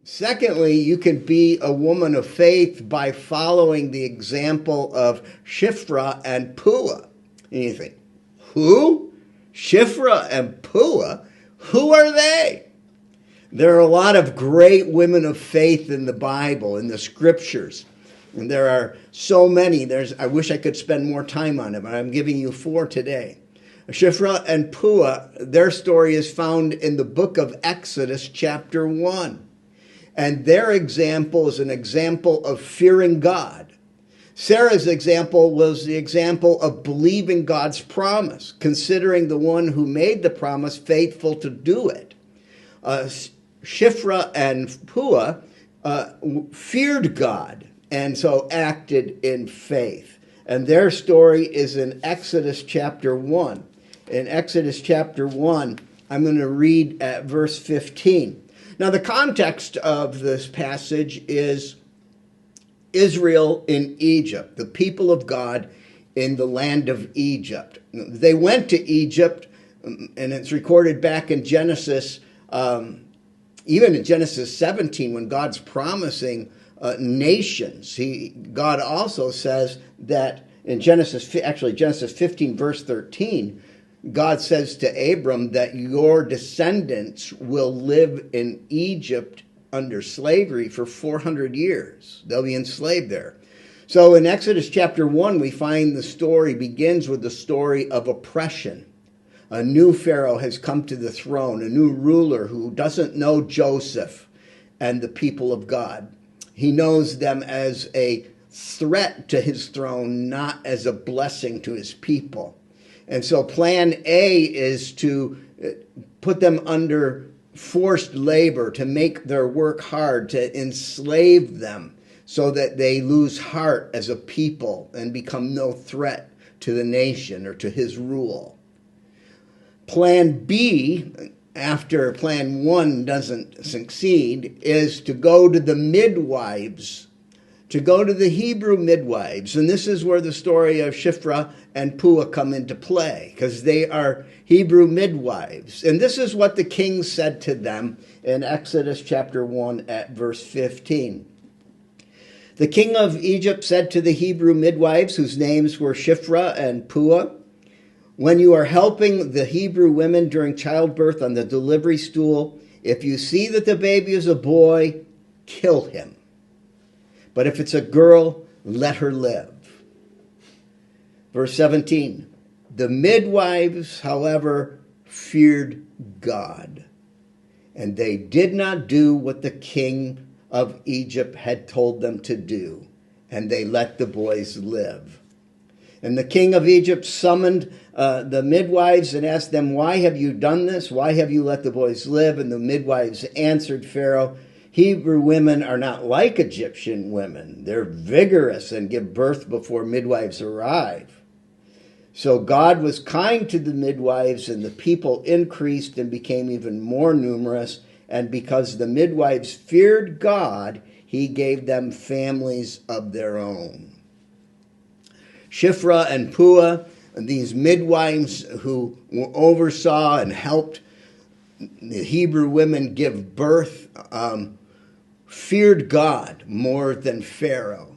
Secondly, you can be a woman of faith by following the example of Shiphrah and Puah. And you think, who? Shiphrah and Puah? Who are they? There are a lot of great women of faith in the Bible, in the scriptures. And there are so many. I wish I could spend more time on it, but I'm giving you 4 today. Shiphrah and Puah, their story is found in the book of Exodus, chapter 1. And their example is an example of fearing God. Sarah's example was the example of believing God's promise, considering the one who made the promise faithful to do it. Shiphrah and Puah feared God and so acted in faith. And their story is in Exodus chapter 1. In Exodus chapter 1, I'm going to read at verse 15. Now, the context of this passage is Israel in Egypt, the people of God in the land of Egypt. They went to Egypt, and it's recorded back in Genesis, even in Genesis 17, when God's promising nations. God also says that in Genesis 15, verse 13, God says to Abram that your descendants will live in Egypt under slavery for 400 years. They'll be enslaved there. So in Exodus chapter 1, we find the story begins with the story of oppression. A new Pharaoh has come to the throne, a new ruler who doesn't know Joseph and the people of God. He knows them as a threat to his throne, not as a blessing to his people. And so plan A is to put them under forced labor, to make their work hard, to enslave them so that they lose heart as a people and become no threat to the nation or to his rule. Plan B, after plan 1 doesn't succeed, is to go to the midwives, to go to the Hebrew midwives. And this is where the story of Shiphrah and Puah come into play, because they are Hebrew midwives. And this is what the king said to them in Exodus chapter 1 at verse 15. The king of Egypt said to the Hebrew midwives, whose names were Shiphrah and Puah, when you are helping the Hebrew women during childbirth on the delivery stool, if you see that the baby is a boy, kill him. But if it's a girl, let her live. Verse 17, the midwives, however, feared God, and they did not do what the king of Egypt had told them to do, and they let the boys live. And the king of Egypt summoned the midwives and asked them, why have you done this? Why have you let the boys live? And the midwives answered Pharaoh, Hebrew women are not like Egyptian women. They're vigorous and give birth before midwives arrive. So God was kind to the midwives, and the people increased and became even more numerous. And because the midwives feared God, he gave them families of their own. Shiphrah and Puah, these midwives who oversaw and helped the Hebrew women give birth, feared God more than Pharaoh.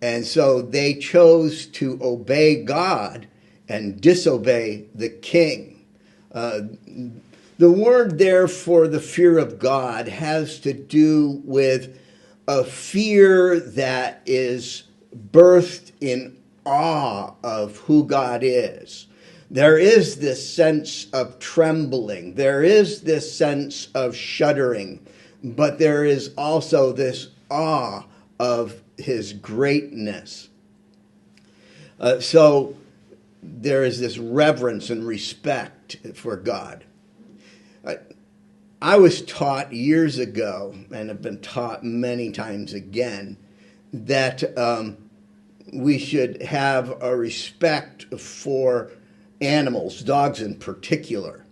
And so they chose to obey God and disobey the king. The word there for the fear of God has to do with a fear that is birthed in awe of who God is. There is this sense of trembling. There is this sense of shuddering. But there is also this awe of his greatness. So there is this reverence and respect for God. I was taught years ago, and have been taught many times again, that we should have a respect for animals, dogs in particular,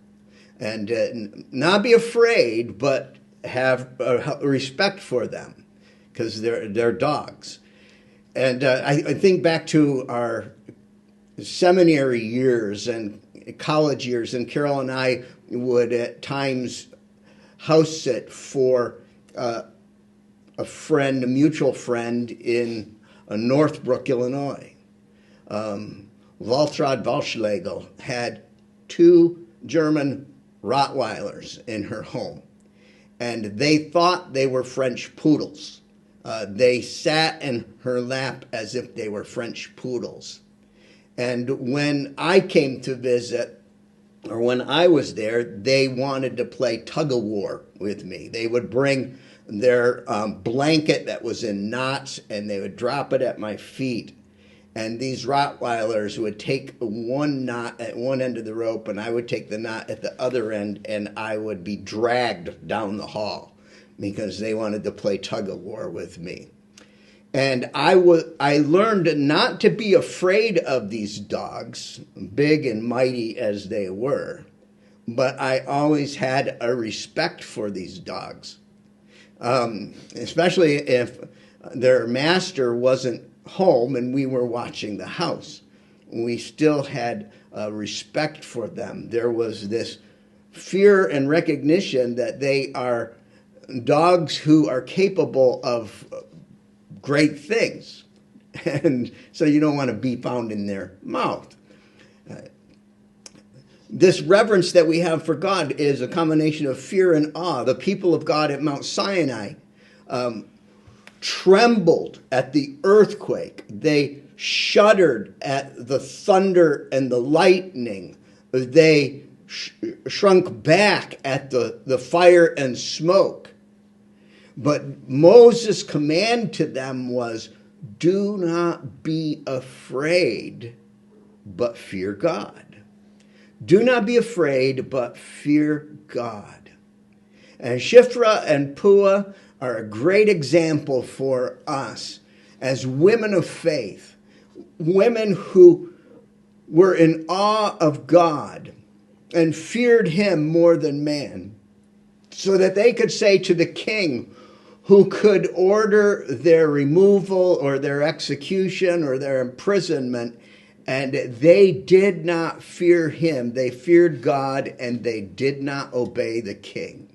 and not be afraid, but have a respect for them because they're dogs. And I think back to our seminary years and college years, and Carol and I would at times house sit for a friend, a mutual friend in Northbrook, Illinois. Waltraud Walschlegel had 2 German Rottweilers in her home, and they thought they were French poodles. They sat in her lap as if they were French poodles. And when I came to visit, or when I was there, they wanted to play tug-of-war with me. They would bring their blanket that was in knots, and they would drop it at my feet. And these Rottweilers would take one knot at one end of the rope, and I would take the knot at the other end, and I would be dragged down the hall because they wanted to play tug-of-war with me. And I learned not to be afraid of these dogs, big and mighty as they were, but I always had a respect for these dogs, especially if their master wasn't home and we were watching the house. We still had respect for them. There was this fear and recognition that they are dogs who are capable of great things. And so you don't want to be found in their mouth. This reverence that we have for God is a combination of fear and awe. The people of God at Mount Sinai trembled at the earthquake. They shuddered at the thunder and the lightning. They shrunk back at the fire and smoke. But Moses' command to them was, do not be afraid, but fear God. Do not be afraid, but fear God. And Shiphrah and Puah are a great example for us as women of faith, women who were in awe of God and feared him more than man, so that they could say to the king, who could order their removal or their execution or their imprisonment, and they did not fear him. They feared God, and they did not obey the king.